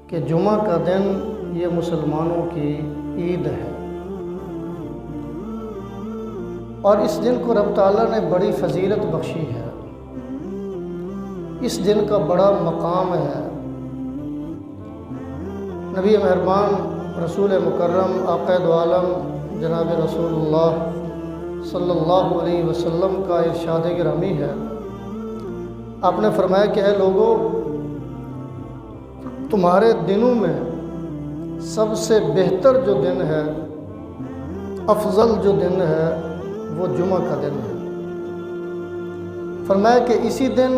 کہ جمعہ کا دن یہ مسلمانوں کی عید ہے، اور اس دن کو رب تعالیٰ نے بڑی فضیلت بخشی ہے، اس دن کا بڑا مقام ہے۔ نبی مہربان رسول مکرم آقا دو عالم جناب رسول اللہ صلی اللہ علیہ وسلم کا ارشاد گرامی ہے، آپ نے فرمایا کہ اے لوگو، تمہارے دنوں میں سب سے بہتر جو دن ہے، افضل جو دن ہے، وہ جمعہ کا دن ہے۔ فرمایا کہ اسی دن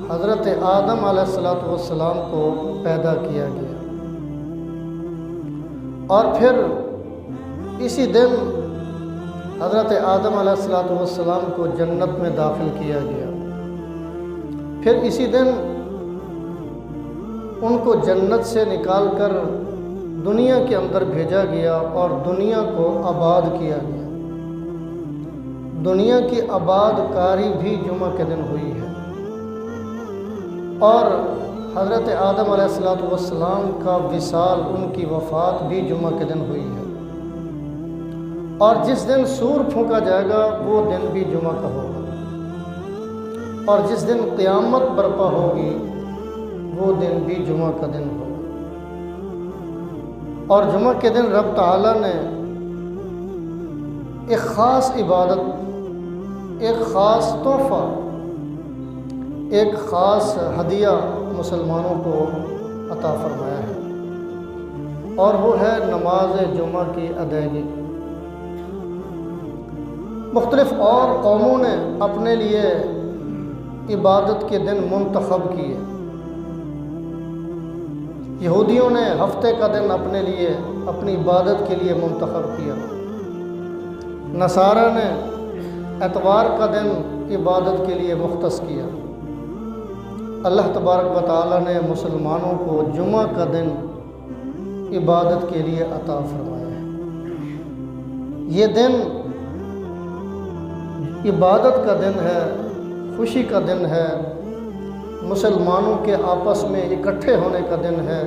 حضرت آدم علیہ السلام کو پیدا کیا گیا، اور پھر اسی دن حضرت آدم علیہ السلام کو جنت میں داخل کیا گیا، پھر اسی دن ان کو جنت سے نکال کر دنیا کے اندر بھیجا گیا اور دنیا کو آباد کیا گیا۔ دنیا کی آباد کاری بھی جمعہ کے دن ہوئی ہے، اور حضرت آدم علیہ السلام کا وصال، ان کی وفات بھی جمعہ کے دن ہوئی ہے، اور جس دن سور پھونکا جائے گا وہ دن بھی جمعہ کا ہوگا، اور جس دن قیامت برپا ہوگی وہ دن بھی جمعہ کا دن ہوگا۔ اور جمعہ کے دن رب تعالیٰ نے ایک خاص عبادت، ایک خاص تحفہ، ایک خاص ہدیہ مسلمانوں کو عطا فرمایا ہے، اور وہ ہے نماز جمعہ کی ادائیگی۔ مختلف اور قوموں نے اپنے لیے عبادت کے دن منتخب کیے۔ یہودیوں نے ہفتے کا دن اپنے لیے، اپنی عبادت کے لیے منتخب کیا۔ نصارہ نے اتوار کا دن عبادت کے لیے مختص کیا۔ اللہ تبارک و تعالیٰ نے مسلمانوں کو جمعہ کا دن عبادت کے لیے عطا فرمایا ہے۔ یہ دن عبادت کا دن ہے، خوشی کا دن ہے، مسلمانوں کے آپس میں اکٹھے ہونے کا دن ہے،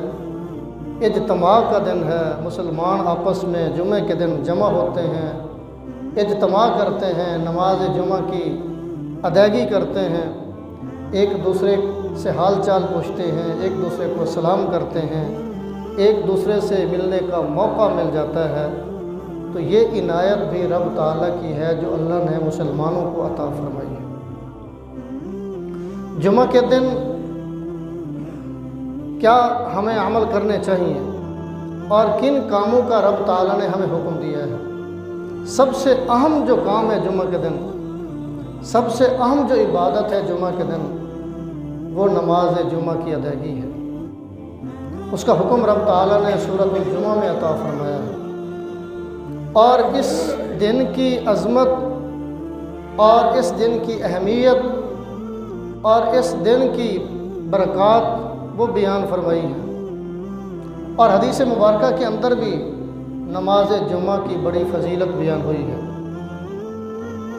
اجتماع کا دن ہے۔ مسلمان آپس میں جمعہ کے دن جمع ہوتے ہیں، اجتماع کرتے ہیں، نماز جمعہ کی ادائیگی کرتے ہیں، ایک دوسرے سے حال چال پوچھتے ہیں، ایک دوسرے کو سلام کرتے ہیں، ایک دوسرے سے ملنے کا موقع مل جاتا ہے۔ تو یہ عنایت بھی رب تعالیٰ کی ہے جو اللہ نے مسلمانوں کو عطا فرمائی ہے۔ جمعہ کے دن کیا ہمیں عمل کرنے چاہیے اور کن کاموں کا رب تعالیٰ نے ہمیں حکم دیا ہے؟ سب سے اہم جو کام ہے جمعہ کے دن، سب سے اہم جو عبادت ہے جمعہ کے دن، وہ نماز جمعہ کی ادائیگی ہے۔ اس کا حکم رب تعالیٰ نے سورۃ الجمعہ میں عطا فرمایا ہے، اور اس دن کی عظمت اور اس دن کی اہمیت اور اس دن کی برکات وہ بیان فرمائی ہے، اور حدیث مبارکہ کے اندر بھی نماز جمعہ کی بڑی فضیلت بیان ہوئی ہے۔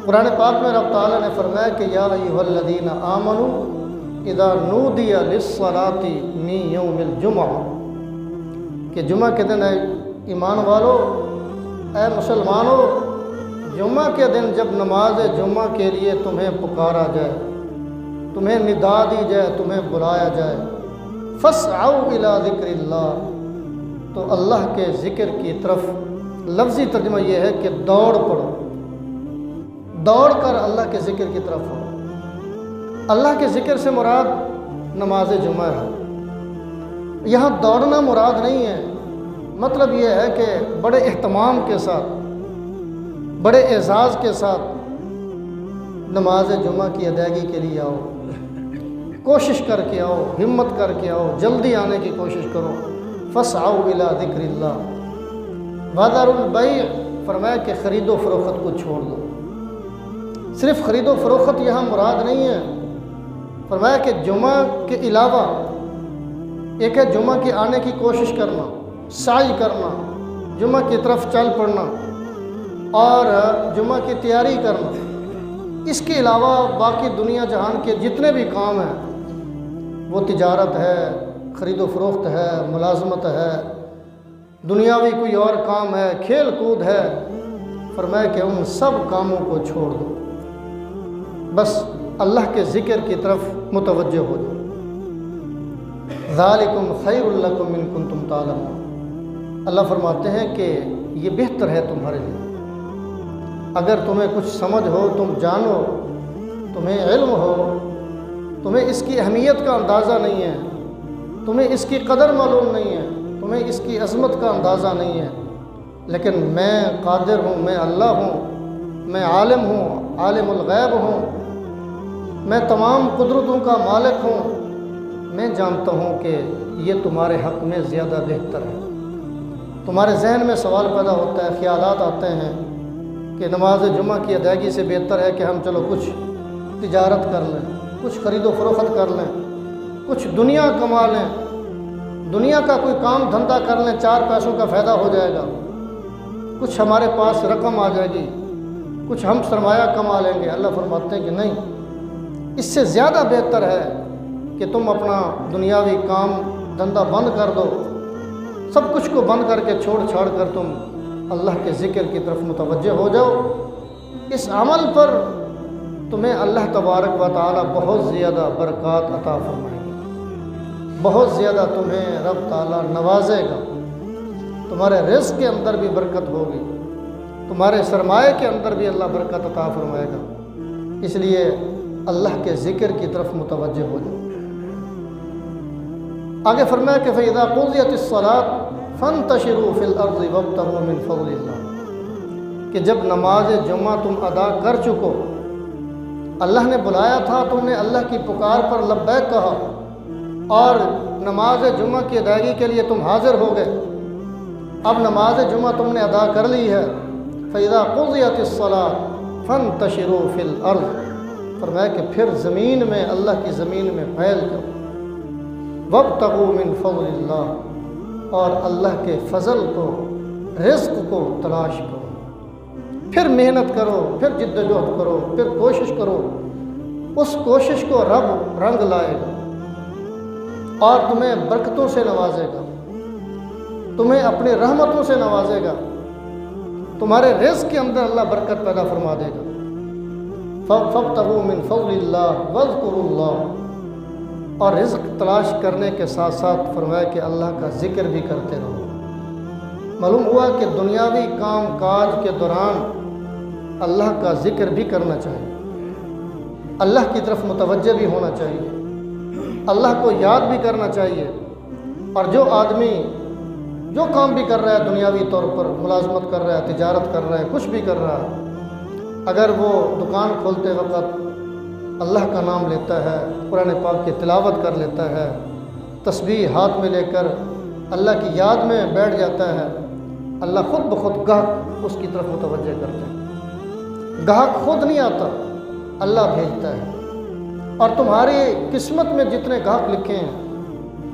قرآن پاک میں رب تعالیٰ نے فرمایا کہ یا ایھا الذین آمنوا اذا نودی للصلاۃ من یوم الجمعہ، کہ جمعہ کے دن اے ایمان والو، اے مسلمانوں، جمعہ کے دن جب نماز جمعہ کے لیے تمہیں پکارا جائے، تمہیں ندا دی جائے، تمہیں بلایا جائے، فاسعوا الی ذکر اللہ، تو اللہ کے ذکر کی طرف، لفظی ترجمہ یہ ہے کہ دوڑ پڑو، دوڑ کر اللہ کے ذکر کی طرف ہو۔ اللہ کے ذکر سے مراد نماز جمعہ ہے۔ یہاں دوڑنا مراد نہیں ہے، مطلب یہ ہے کہ بڑے اہتمام کے ساتھ، بڑے اعزاز کے ساتھ نماز جمعہ کی ادائیگی کے لیے آؤ، کوشش کر کے آؤ، ہمت کر کے آؤ، جلدی آنے کی کوشش کرو۔ فاسعوا الی ذکر اللہ وذروا البیع، فرمایا کہ خرید و فروخت کو چھوڑ دو۔ صرف خرید و فروخت یہاں مراد نہیں ہے، فرمایا کہ جمعہ کے علاوہ ایک ہے جمعہ کے آنے کی کوشش کرنا، سعی کرنا، جمعہ کی طرف چل پڑنا اور جمعہ کی تیاری کرنا۔ اس کے علاوہ باقی دنیا جہان کے جتنے بھی کام ہیں، وہ تجارت ہے، خرید و فروخت ہے، ملازمت ہے، دنیاوی کوئی اور کام ہے، کھیل کود ہے، فرمایا کہ ان سب کاموں کو چھوڑ دو، بس اللہ کے ذکر کی طرف متوجہ ہو جاؤ۔ ذالکم خیر لکم ان کنتم تعلمون، اللہ فرماتے ہیں کہ یہ بہتر ہے تمہارے لیے اگر تمہیں کچھ سمجھ ہو، تم جانو، تمہیں علم ہو، تمہیں اس کی اہمیت کا اندازہ نہیں ہے، تمہیں اس کی قدر معلوم نہیں ہے، تمہیں اس کی عظمت کا اندازہ نہیں ہے، لیکن میں قادر ہوں، میں اللہ ہوں، میں عالم ہوں، عالم الغیب ہوں، میں تمام قدرتوں کا مالک ہوں، میں جانتا ہوں کہ یہ تمہارے حق میں زیادہ بہتر ہے۔ تمہارے ذہن میں سوال پیدا ہوتا ہے، خیالات آتے ہیں کہ نماز جمعہ کی ادائیگی سے بہتر ہے کہ ہم چلو کچھ تجارت کر لیں، کچھ خرید و فروخت کر لیں، کچھ دنیا کما لیں، دنیا کا کوئی کام دھندا کر لیں، 4 پیسوں کا فائدہ ہو جائے گا، کچھ ہمارے پاس رقم آ جائے گی، کچھ ہم سرمایہ کما لیں گے۔ اللہ فرماتے ہیں کہ نہیں، اس سے زیادہ بہتر ہے کہ تم اپنا دنیاوی کام دھندا بند کر دو، سب کچھ کو بند کر کے چھوڑ چھاڑ کر تم اللہ کے ذکر کی طرف متوجہ ہو جاؤ۔ اس عمل پر تمہیں اللہ تبارک و تعالی بہت زیادہ برکات عطا فرمائے گا، بہت زیادہ تمہیں رب تعالی نوازے گا، تمہارے رزق کے اندر بھی برکت ہوگی، تمہارے سرمایہ کے اندر بھی اللہ برکت عطا فرمائے گا۔ اس لیے اللہ کے ذکر کی طرف متوجہ ہو جاؤ۔ آگے فرمایا کہ فَإِذَا قُضِيَتِ الصَّلَاةُ فَانْتَشِرُوا فِي الْأَرْضِ وَابْتَغُوا مِنْ فَضْلِ اللَّهِ، کہ جب نماز جمعہ تم ادا کر چکو، اللہ نے بلایا تھا، تم نے اللہ کی پکار پر لبیک کہا اور نماز جمعہ کی ادائیگی کے لیے تم حاضر ہو گئے، اب نماز جمعہ تم نے ادا کر لی ہے۔ فَإِذَا قُضِيَتِ الصَّلَاةُ فَانْتَشِرُوا فِي الْأَرْضِ، فرمایا کہ پھر زمین میں، اللہ کی زمین میں پھیل جاؤ۔ وَابْتَغُوا مِنْ فَضْلِ اللَّهِ، اور اللہ کے فضل کو، رزق کو تلاش کرو، پھر محنت کرو، پھر جد و جہد کرو، پھر کوشش کرو، اس کوشش کو رب رنگ لائے گا اور تمہیں برکتوں سے نوازے گا، تمہیں اپنی رحمتوں سے نوازے گا، تمہارے رزق کے اندر اللہ برکت پیدا فرما دے گا۔ فَابْتَغُوا مِنْ فَضْلِ اللَّهِ وَاذْكُرُوا اللَّهَ، اور رزق تلاش کرنے کے ساتھ ساتھ فرمایا کہ اللہ کا ذکر بھی کرتے رہو۔ معلوم ہوا کہ دنیاوی کام کاج کے دوران اللہ کا ذکر بھی کرنا چاہیے، اللہ کی طرف متوجہ بھی ہونا چاہیے، اللہ کو یاد بھی کرنا چاہیے۔ اور جو آدمی جو کام بھی کر رہا ہے دنیاوی طور پر، ملازمت کر رہا ہے، تجارت کر رہا ہے، کچھ بھی کر رہا ہے، اگر وہ دکان کھولتے وقت اللہ کا نام لیتا ہے، قرآن پاک کی تلاوت کر لیتا ہے، تسبیح ہاتھ میں لے کر اللہ کی یاد میں بیٹھ جاتا ہے، اللہ خود بخود گاہک اس کی طرف متوجہ کرتے ہیں۔ گاہک خود نہیں آتا، اللہ بھیجتا ہے۔ اور تمہاری قسمت میں جتنے گاہک لکھے ہیں،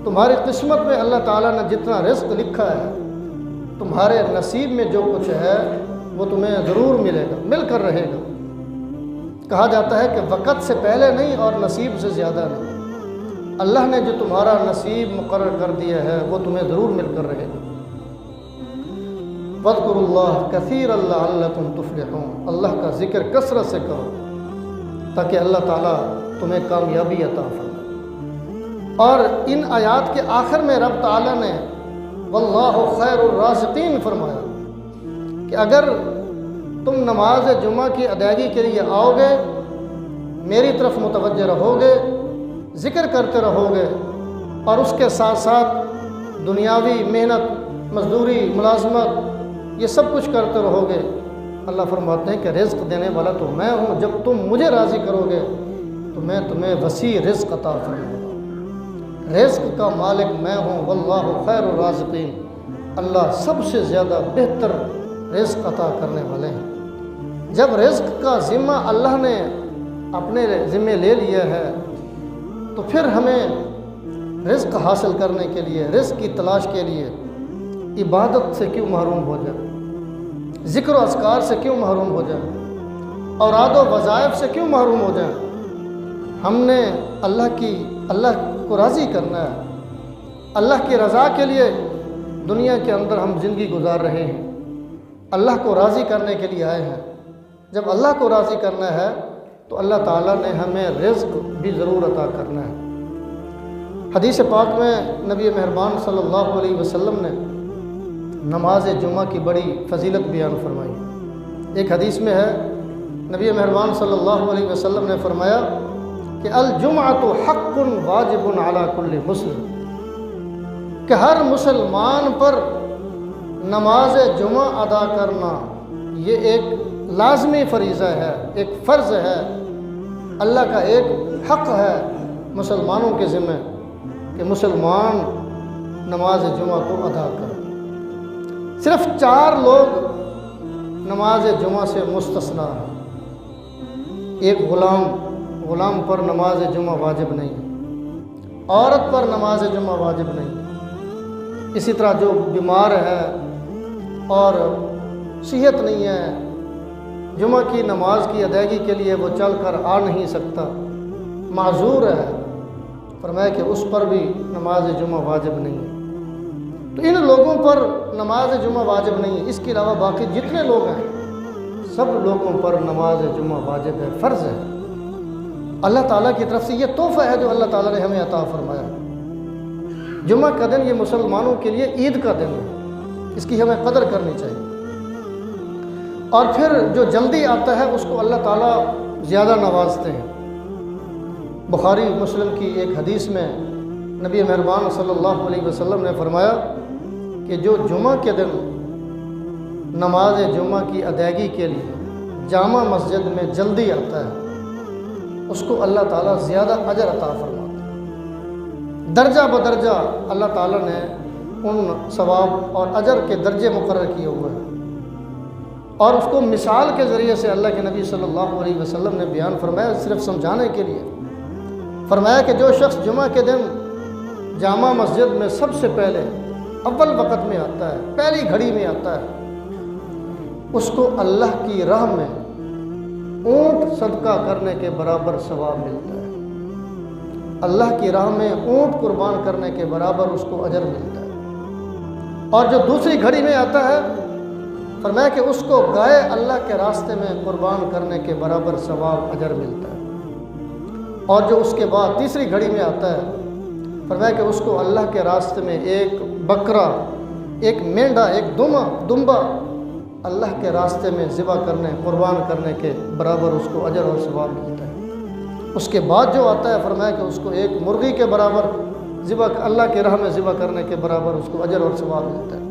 تمہاری قسمت میں اللہ تعالیٰ نے جتنا رزق لکھا ہے، تمہارے نصیب میں جو کچھ ہے وہ تمہیں ضرور ملے گا، مل کر رہے گا۔ کہا جاتا ہے کہ وقت سے پہلے نہیں اور نصیب سے زیادہ نہیں، اللہ نے جو تمہارا نصیب مقرر کر دیا ہے وہ تمہیں ضرور مل کر رہے گا۔ وَاذْكُرُوا اللَّهَ كَثِيرًا لَعَلَّكُمْ تُفْلِحُونَ، اللہ کا ذکر کثرت سے کرو تاکہ اللہ تعالیٰ تمہیں کامیابی عطا فرمائے۔ اور ان آیات کے آخر میں رب تعالیٰ نے وَاللَّهُ خَيْرُ الرَّازِقِينَ فرمایا کہ اگر تم نماز جمعہ کی ادائیگی کے لیے آؤ گے، میری طرف متوجہ رہو گے، ذکر کرتے رہو گے، اور اس کے ساتھ ساتھ دنیاوی محنت، مزدوری، ملازمت، یہ سب کچھ کرتے رہو گے، اللہ فرماتے ہیں کہ رزق دینے والا تو میں ہوں، جب تم مجھے راضی کرو گے تو میں تمہیں وسیع رزق عطا فرماؤں گا۔ رزق کا مالک میں ہوں، واللہ خیر الرازقین، اللہ سب سے زیادہ بہتر رزق عطا کرنے والے ہیں۔ جب رزق کا ذمہ اللہ نے اپنے ذمہ لے لیا ہے تو پھر ہمیں رزق حاصل کرنے کے لیے، رزق کی تلاش کے لیے عبادت سے کیوں محروم ہو جائے، ذکر و اذکار سے کیوں محروم ہو جائے، اوراد و وظائف سے کیوں محروم ہو جائیں۔ ہم نے اللہ کو راضی کرنا ہے، اللہ کی رضا کے لیے دنیا کے اندر ہم زندگی گزار رہے ہیں، اللہ کو راضی کرنے کے لیے آئے ہیں۔ جب اللہ کو راضی کرنا ہے تو اللہ تعالیٰ نے ہمیں رزق بھی ضرور عطا کرنا ہے۔ حدیث پاک میں نبی مہربان صلی اللہ علیہ وسلم نے نماز جمعہ کی بڑی فضیلت بیان فرمائی۔ ایک حدیث میں ہے، نبی مہربان صلی اللہ علیہ وسلم نے فرمایا کہ الجمعۃ حق واجب علی کل مسلم، کہ ہر مسلمان پر نماز جمعہ ادا کرنا یہ ایک لازمی فریضہ ہے، ایک فرض ہے، اللہ کا ایک حق ہے مسلمانوں کے ذمہ کہ مسلمان نماز جمعہ کو ادا کریں۔ صرف 4 لوگ نماز جمعہ سے مستثنیٰ ہیں۔ ایک غلام پر نماز جمعہ واجب نہیں، عورت پر نماز جمعہ واجب نہیں، اسی طرح جو بیمار ہے اور صحت نہیں ہے، جمعہ کی نماز کی ادائیگی کے لیے وہ چل کر آ نہیں سکتا، معذور ہے، فرمایا کہ اس پر بھی نماز جمعہ واجب نہیں ہے۔ تو ان لوگوں پر نماز جمعہ واجب نہیں ہے، اس کے علاوہ باقی جتنے لوگ ہیں سب لوگوں پر نماز جمعہ واجب ہے، فرض ہے۔ اللہ تعالیٰ کی طرف سے یہ تحفہ ہے جو اللہ تعالیٰ نے ہمیں عطا فرمایا۔ جمعہ کا دن یہ مسلمانوں کے لیے عید کا دن ہے، اس کی ہمیں قدر کرنی چاہیے۔ اور پھر جو جلدی آتا ہے اس کو اللہ تعالیٰ زیادہ نوازتے ہیں۔ بخاری مسلم کی ایک حدیث میں نبی مہربان صلی اللہ علیہ وسلم نے فرمایا کہ جو جمعہ کے دن نماز جمعہ کی ادائیگی کے لیے جامع مسجد میں جلدی آتا ہے اس کو اللہ تعالیٰ زیادہ اجر عطا فرماتا ہے۔ درجہ بدرجہ اللہ تعالیٰ نے ان ثواب اور اجر کے درجے مقرر کیے ہوئے ہیں، اور اس کو مثال کے ذریعے سے اللہ کے نبی صلی اللہ علیہ وسلم نے بیان فرمایا، صرف سمجھانے کے لیے فرمایا کہ جو شخص جمعہ کے دن جامع مسجد میں سب سے پہلے اول وقت میں آتا ہے، پہلی گھڑی میں آتا ہے، اس کو اللہ کی راہ میں اونٹ صدقہ کرنے کے برابر ثواب ملتا ہے۔ اللہ کی راہ میں اونٹ قربان کرنے کے برابر اس کو اجر ملتا ہے۔ اور جو دوسری گھڑی میں آتا ہے فرمایا کہ اس کو گائے اللہ کے راستے میں قربان کرنے کے برابر ثواب اجر ملتا ہے۔ اور جو اس کے بعد تیسری گھڑی میں آتا ہے فرمایا کہ اس کو اللہ کے راستے میں ایک بکرا، ایک مینڈا، ایک دمبا اللہ کے راستے میں ذبح کرنے، قربان کرنے کے برابر اس کو اجر اور ثواب ملتا ہے۔ اس کے بعد جو آتا ہے فرمایا کہ اس کو ایک مرغی کے برابر اللہ کی راہ میں ذبح کرنے کے برابر اس کو اجر اور ثواب ملتا ہے۔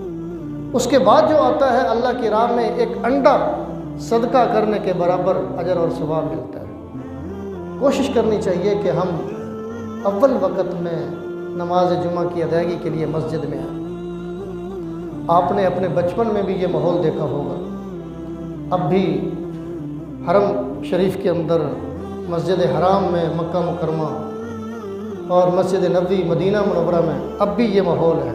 اس کے بعد جو آتا ہے اللہ کی راہ میں ایک انڈا صدقہ کرنے کے برابر اجر اور ثواب ملتا ہے۔ کوشش کرنی چاہیے کہ ہم اول وقت میں نماز جمعہ کی ادائیگی کے لیے مسجد میں آئیں۔ آپ نے اپنے بچپن میں بھی یہ ماحول دیکھا ہوگا، اب بھی حرم شریف کے اندر مسجد حرام میں مکہ مکرمہ اور مسجد نبوی مدینہ منورہ میں اب بھی یہ ماحول ہے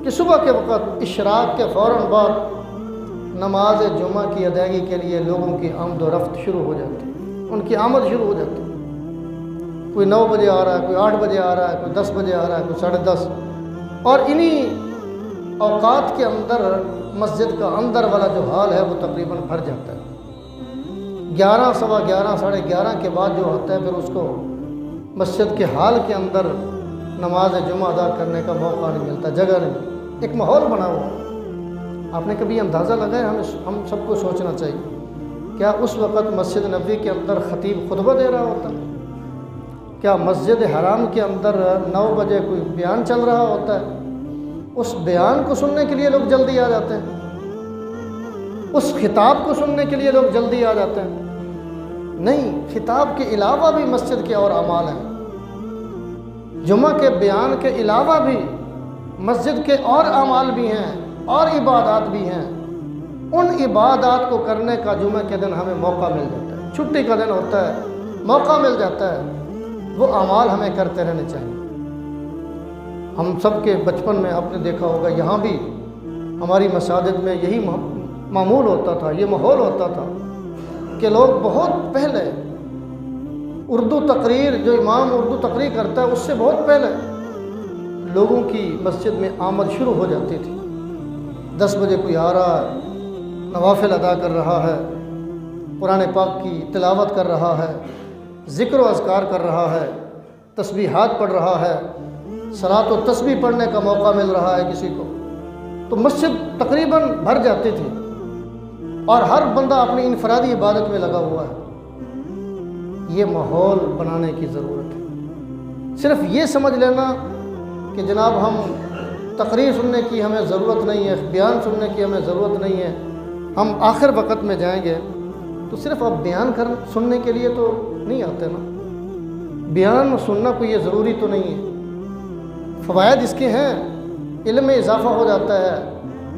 کہ صبح کے وقت اشراق کے فوراً بعد نماز جمعہ کی ادائیگی کے لیے لوگوں کی آمد و رفت شروع ہو جاتی ہے، ان کی آمد شروع ہو جاتی ہے۔ کوئی 9 بجے آ رہا ہے، کوئی 8 بجے آ رہا ہے، کوئی 10 بجے آ رہا ہے، کوئی 10:30، اور انہی اوقات کے اندر مسجد کا اندر والا جو حال ہے وہ تقریباً بھر جاتا ہے۔ 11، 11:15، 11:30 کے بعد جو ہوتا ہے پھر اس کو مسجد کے حال کے اندر نماز جمعہ ادا کرنے کا موقع نہیں ملتا، جگہ نہیں ملتی، ایک ماحول بنا ہوا ہے۔ آپ نے کبھی اندازہ لگایا؟ ہم سب کو سوچنا چاہیے، کیا اس وقت مسجد نبوی کے اندر خطیب خطبہ دے رہا ہوتا ہے؟ کیا مسجد حرام کے اندر 9 بجے کوئی بیان چل رہا ہوتا ہے؟ اس بیان کو سننے کے لیے لوگ جلدی آ جاتے ہیں، اس خطاب کو سننے کے لیے لوگ جلدی آ جاتے ہیں؟ نہیں، خطاب کے علاوہ بھی مسجد کے اور اعمال ہیں، جمعہ کے بیان کے علاوہ بھی مسجد کے اور اعمال بھی ہیں اور عبادات بھی ہیں۔ ان عبادات کو کرنے کا جمعہ کے دن ہمیں موقع مل جاتا ہے، چھٹی کا دن ہوتا ہے، موقع مل جاتا ہے، وہ اعمال ہمیں کرتے رہنے چاہیے۔ ہم سب کے بچپن میں آپ نے دیکھا ہوگا، یہاں بھی ہماری مساجد میں یہی معمول ہوتا تھا، یہ ماحول ہوتا تھا کہ لوگ بہت پہلے اردو تقریر، جو امام اردو تقریر کرتا ہے اس سے بہت پہلے لوگوں کی مسجد میں آمد شروع ہو جاتی تھی۔ 10 بجے کوئی آ رہا ہے، نوافل ادا کر رہا ہے، قرآن پاک کی تلاوت کر رہا ہے، ذکر و اذکار کر رہا ہے، تسبیحات پڑھ رہا ہے، صلاۃ و تسبیح پڑھنے کا موقع مل رہا ہے کسی کو، تو مسجد تقریباً بھر جاتی تھی اور ہر بندہ اپنی انفرادی عبادت میں لگا ہوا ہے۔ یہ ماحول بنانے کی ضرورت ہے۔ صرف یہ سمجھ لینا کہ جناب ہم تقریر سننے کی ہمیں ضرورت نہیں ہے، بیان سننے کی ہمیں ضرورت نہیں ہے، ہم آخر وقت میں جائیں گے، تو صرف اب بیان سننے کے لیے تو نہیں آتے نا۔ بیان سننا کوئی یہ ضروری تو نہیں ہے، فوائد اس کے ہیں، علم میں اضافہ ہو جاتا ہے،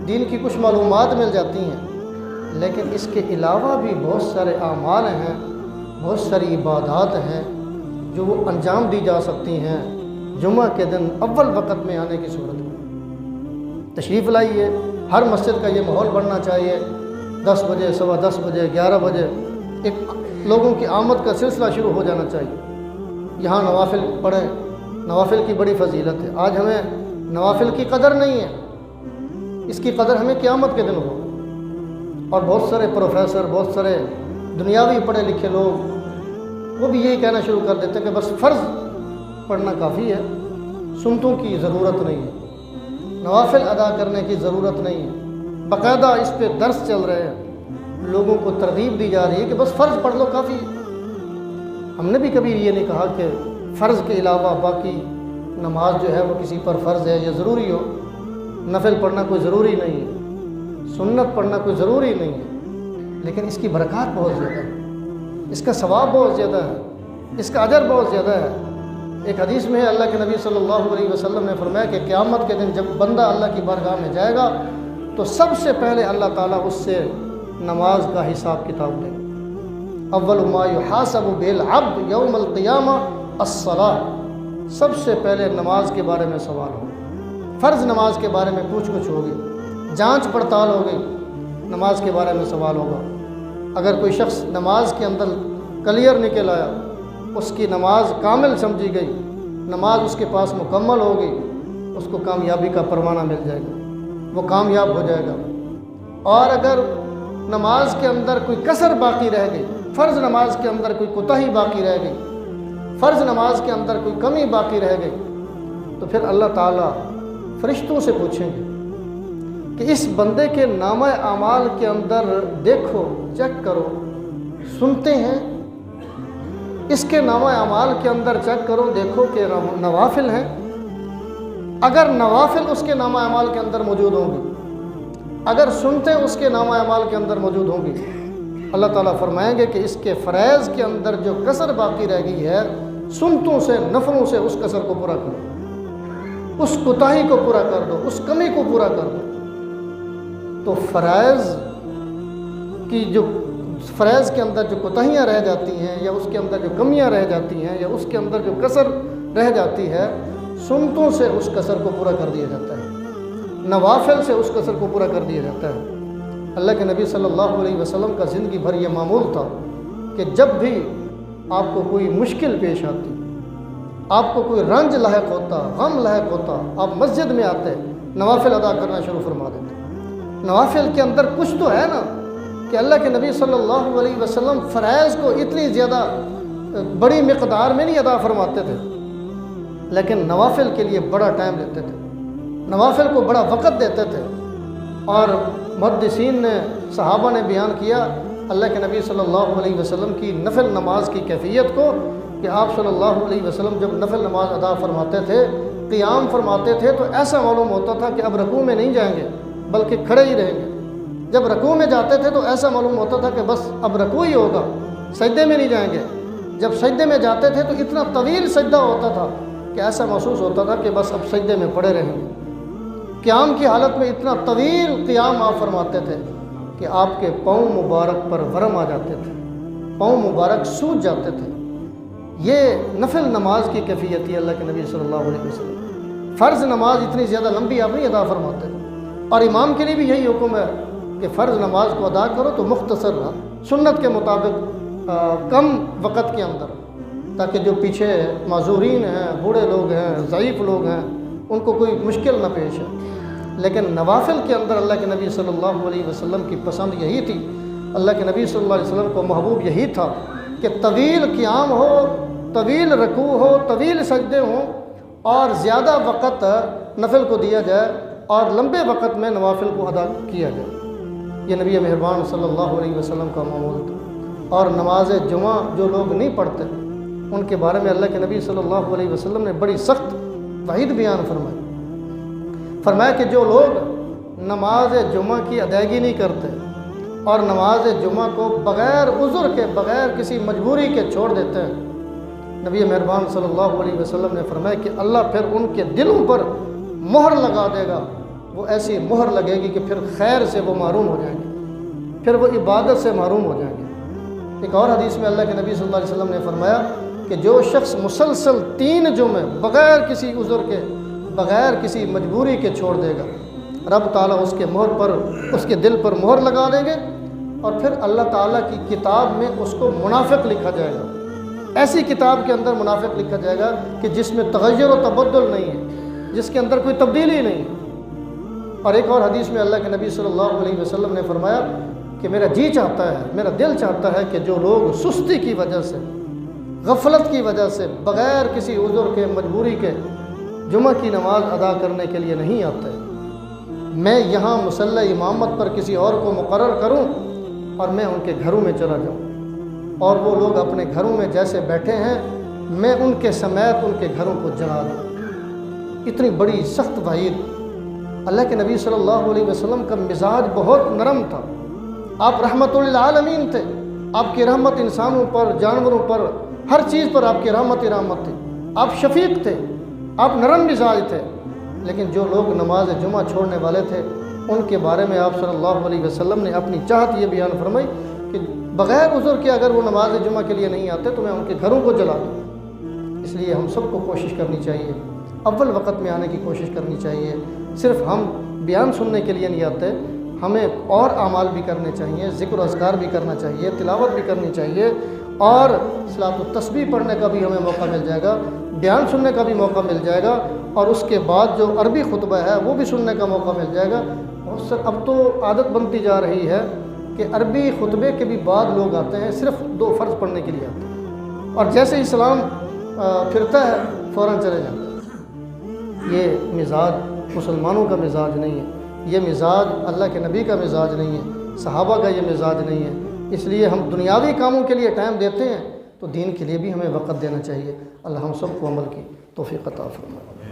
دین کی کچھ معلومات مل جاتی ہیں، لیکن اس کے علاوہ بھی بہت سارے اعمال ہیں، بہت ساری عبادات ہیں جو وہ انجام دی جا سکتی ہیں جمعہ کے دن اول وقت میں آنے کی صورت میں۔ تشریف لائیے، ہر مسجد کا یہ ماحول بننا چاہیے، 10 بجے، 10:15 بجے، 11 بجے ایک لوگوں کی آمد کا سلسلہ شروع ہو جانا چاہیے۔ یہاں نوافل پڑھیں، نوافل کی بڑی فضیلت ہے۔ آج ہمیں نوافل کی قدر نہیں ہے، اس کی قدر ہمیں قیامت کے دن ہو۔ اور بہت سارے پروفیسر، بہت سارے دنیاوی پڑھے لکھے لوگ وہ بھی یہی کہنا شروع کر دیتے ہیں کہ بس فرض پڑھنا کافی ہے، سنتوں کی ضرورت نہیں ہے، نوافل ادا کرنے کی ضرورت نہیں ہے۔ باقاعدہ اس پہ درس چل رہے ہیں، لوگوں کو ترغیب دی جا رہی ہے کہ بس فرض پڑھ لو کافی ہے۔ ہم نے بھی کبھی یہ نہیں کہا کہ فرض کے علاوہ باقی نماز جو ہے وہ کسی پر فرض ہے یا ضروری ہو، نفل پڑھنا کوئی ضروری نہیں ہے، سنت پڑھنا کوئی ضروری نہیں ہے، لیکن اس کی برکات بہت زیادہ ہے، اس کا ثواب بہت زیادہ ہے، اس کا اجر بہت زیادہ ہے۔ ایک حدیث میں ہے، اللہ کے نبی صلی اللہ علیہ وسلم نے فرمایا کہ قیامت کے دن جب بندہ اللہ کی بارگاہ میں جائے گا تو سب سے پہلے اللہ تعالیٰ اس سے نماز کا حساب کتاب لے گا۔ اول ما یحاسب بہ العبد یوم القیامہ الصلاۃ، سب سے پہلے نماز کے بارے میں سوال ہوگا، فرض نماز کے بارے میں پوچھ گچھ ہوگی، جانچ پڑتال ہوگی، نماز کے بارے میں سوال ہوگا۔ اگر کوئی شخص نماز کے اندر کلیئر نکل آیا، اس کی نماز کامل سمجھی گئی، نماز اس کے پاس مکمل ہوگی، اس کو کامیابی کا پروانہ مل جائے گا، وہ کامیاب ہو جائے گا۔ اور اگر نماز کے اندر کوئی کسر باقی رہ گئی، فرض نماز کے اندر کوئی کوتاہی باقی رہ گئی، فرض نماز کے اندر کوئی کمی باقی رہ گئی، تو پھر اللہ تعالیٰ فرشتوں سے پوچھیں گے کہ اس بندے کے نامہ اعمال کے اندر دیکھو، چیک کرو، سنتے ہیں، اس کے نامہ اعمال کے اندر چیک کرو، دیکھو کہ نوافل ہیں۔ اگر نوافل اس کے نامہ اعمال کے اندر موجود ہوں گے، اگر سنتے اس کے نامہ اعمال کے اندر موجود ہوں گی، اللہ تعالیٰ فرمائیں گے کہ اس کے فرائض کے اندر جو کسر باقی رہ گئی ہے، سنتوں سے، نفلوں سے اس کسر کو پورا کرو، اس کوتاہی کو پورا کر دو، اس کمی کو پورا کر دو۔ تو فرائض کے اندر جو کوتاہیاں رہ جاتی ہیں، یا اس کے اندر جو کمیاں رہ جاتی ہیں، یا اس کے اندر جو کسر رہ جاتی ہے، سنتوں سے اس کسر کو پورا کر دیا جاتا ہے، نوافل سے اس کسر کو پورا کر دیا جاتا ہے۔ اللہ کے نبی صلی اللہ علیہ وسلم کا زندگی بھر یہ معمول تھا کہ جب بھی آپ کو کوئی مشکل پیش آتی، آپ کو کوئی رنج لاحق ہوتا، غم لاحق ہوتا، آپ مسجد میں آتے، نوافل ادا کرنا شروع فرما دیتے۔ نوافل کے اندر کچھ تو ہے نا کہ اللہ کے نبی صلی اللہ علیہ وسلم فرائض کو اتنی زیادہ بڑی مقدار میں نہیں ادا فرماتے تھے، لیکن نوافل کے لیے بڑا ٹائم لیتے تھے، نوافل کو بڑا وقت دیتے تھے۔ اور محدثین نے، صحابہ نے بیان کیا اللہ کے نبی صلی اللہ علیہ وسلم کی نفل نماز کی کیفیت کو، کہ آپ صلی اللہ علیہ وسلم جب نفل نماز ادا فرماتے تھے، قیام فرماتے تھے، تو ایسا معلوم ہوتا تھا کہ اب رکوع میں نہیں جائیں گے بلکہ کھڑے ہی رہیں گے۔ جب رکوع میں جاتے تھے تو ایسا معلوم ہوتا تھا کہ بس اب رکوع ہی ہوگا، سجدے میں نہیں جائیں گے۔ جب سجدے میں جاتے تھے تو اتنا طویل سجدہ ہوتا تھا کہ ایسا محسوس ہوتا تھا کہ بس اب سجدے میں پڑے رہیں گے۔ قیام کی حالت میں اتنا طویل قیام آپ فرماتے تھے کہ آپ کے پاؤں مبارک پر ورم آ جاتے تھے، پاؤں مبارک سوج جاتے تھے۔ یہ نفل نماز کی کیفیت ہے اللہ کے نبی صلی اللہ علیہ وسلم۔ فرض نماز اتنی زیادہ لمبی آپ نہیں ادا فرماتے، اور امام کے لیے بھی یہی حکم ہے کہ فرض نماز کو ادا کرو تو مختصر سنت کے مطابق کم وقت کے اندر، تاکہ جو پیچھے معذورین ہیں، بوڑھے لوگ ہیں، ضعیف لوگ ہیں، ان کو کوئی مشکل نہ پیش ہے، لیکن نوافل کے اندر اللہ کے نبی صلی اللہ علیہ وسلم کی پسند یہی تھی، اللہ کے نبی صلی اللہ علیہ وسلم کو محبوب یہی تھا کہ طویل قیام ہو، طویل رکوع ہو، طویل سجدے ہوں، اور زیادہ وقت نفل کو دیا جائے اور لمبے وقت میں نوافل کو ادا کیا جائے۔ یہ نبی مہربان صلی اللہ علیہ وسلم کا معمول تھا۔ اور نماز جمعہ جو لوگ نہیں پڑھتے ان کے بارے میں اللہ کے نبی صلی اللہ علیہ وسلم نے بڑی سخت وعید بیان فرمایا کہ جو لوگ نماز جمعہ کی ادائیگی نہیں کرتے اور نماز جمعہ کو بغیر عذر کے، بغیر کسی مجبوری کے چھوڑ دیتے ہیں، نبی مہربان صلی اللہ علیہ وسلم نے فرمایا کہ اللہ پھر ان کے دلوں پر مہر لگا دے گا، وہ ایسی مہر لگے گی کہ پھر خیر سے وہ محروم ہو جائیں گے، پھر وہ عبادت سے محروم ہو جائیں گے۔ ایک اور حدیث میں اللہ کے نبی صلی اللہ علیہ وسلم نے فرمایا کہ جو شخص مسلسل 3 جمعے بغیر کسی عذر کے، بغیر کسی مجبوری کے چھوڑ دے گا، رب تعالیٰ اس کے مہر پر، اس کے دل پر مہر لگا دیں گے، اور پھر اللہ تعالیٰ کی کتاب میں اس کو منافق لکھا جائے گا۔ ایسی کتاب کے اندر منافق لکھا جائے گا کہ جس میں تغیر و تبدل نہیں ہے، جس کے اندر کوئی تبدیلی نہیں ہے۔ اور ایک اور حدیث میں اللہ کے نبی صلی اللہ علیہ وسلم نے فرمایا کہ میرا جی چاہتا ہے، میرا دل چاہتا ہے کہ جو لوگ سستی کی وجہ سے، غفلت کی وجہ سے، بغیر کسی عذر کے، مجبوری کے جمعہ کی نماز ادا کرنے کے لیے نہیں آتے، میں یہاں مصلی امامت پر کسی اور کو مقرر کروں اور میں ان کے گھروں میں چلا جاؤں، اور وہ لوگ اپنے گھروں میں جیسے بیٹھے ہیں میں ان کے سمیت ان کے گھروں کو جلا دوں۔ اتنی بڑی سخت وعید۔ اللہ کے نبی صلی اللہ علیہ وسلم کا مزاج بہت نرم تھا، آپ رحمت للعالمین تھے، آپ کی رحمت انسانوں پر، جانوروں پر، ہر چیز پر آپ کی رحمت تھی، آپ شفیق تھے، آپ نرم مزاج تھے، لیکن جو لوگ نماز جمعہ چھوڑنے والے تھے ان کے بارے میں آپ صلی اللہ علیہ وسلم نے اپنی چاہت یہ بیان فرمائی کہ بغیر عذر کے اگر وہ نماز جمعہ کے لیے نہیں آتے تو میں ان کے گھروں کو جلا دوں۔ اس لیے ہم سب کو کوشش کرنی چاہیے، اول وقت میں آنے کی کوشش کرنی چاہیے۔ صرف ہم بیان سننے کے لیے نہیں آتے، ہمیں اور اعمال بھی کرنے چاہیے، ذکر و اذکار بھی کرنا چاہیے، تلاوت بھی کرنی چاہیے، اور صلاۃ التسبیح پڑھنے کا بھی ہمیں موقع مل جائے گا، بیان سننے کا بھی موقع مل جائے گا، اور اس کے بعد جو عربی خطبہ ہے وہ بھی سننے کا موقع مل جائے گا۔ اب تو عادت بنتی جا رہی ہے کہ عربی خطبے کے بھی بعد لوگ آتے ہیں، صرف 2 فرض پڑھنے کے لیے آتے ہیں، اور جیسے ہی سلام پھرتا ہے فوراً چلے جاتے ہیں۔ یہ مزاج مسلمانوں کا مزاج نہیں ہے، یہ مزاج اللہ کے نبی کا مزاج نہیں ہے، صحابہ کا یہ مزاج نہیں ہے۔ اس لیے ہم دنیاوی کاموں کے لیے ٹائم دیتے ہیں تو دین کے لیے بھی ہمیں وقت دینا چاہیے۔ اللہ ہم سب کو عمل کی توفیق عطا فرمائے۔